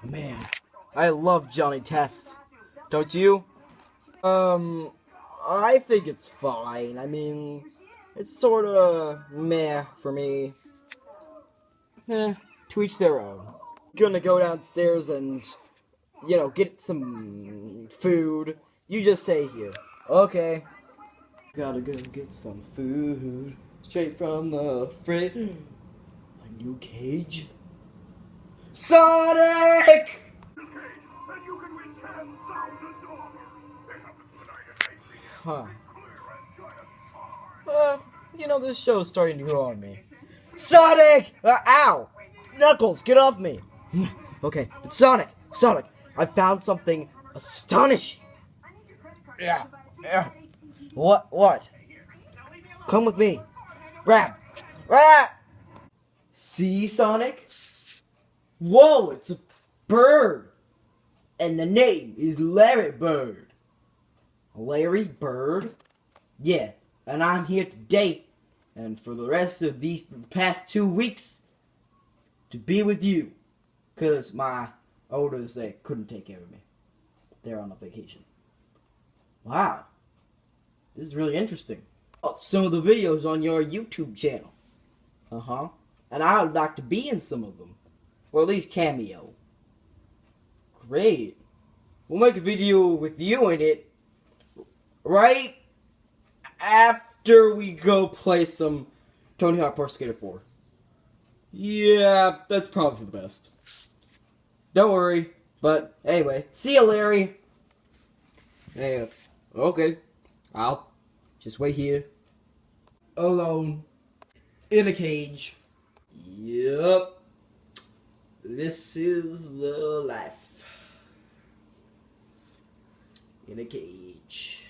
Man, I love Johnny Tests. Don't you? I think it's fine. I mean, it's sorta meh for me. To each their own. Gonna go downstairs and, get some food. You just stay here. Okay. Gotta go get some food. Straight from the fridge. A new cage? Sonic! Huh. This show's starting to grow on me. Sonic! Ow! Knuckles, get off me! Okay, it's Sonic! Sonic! I found something astonishing! Yeah. What? Come with me. Grab! See, Sonic? Whoa, it's a bird! And the name is Larry Bird. Larry Bird? Yeah, and I'm here today, and for the rest of these past 2 weeks, to be with you. Because my elders, they couldn't take care of me. They're on a vacation. Wow. This is really interesting. Oh, some of the videos on your YouTube channel. And I would like to be in some of them. Or at least cameo. Great. We'll make a video with you in it right after we go play some Tony Hawk Pro Skater 4. Yeah, that's probably for the best. Don't worry. But anyway, see ya, Larry. Hey, okay. I'll just wait here. Alone. In a cage. Yup. This is the life. In a cage.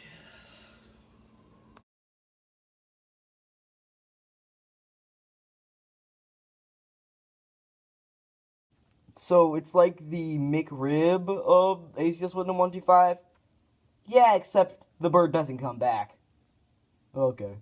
So it's like the McRib of ACS 125? Yeah, except the bird doesn't come back. Okay.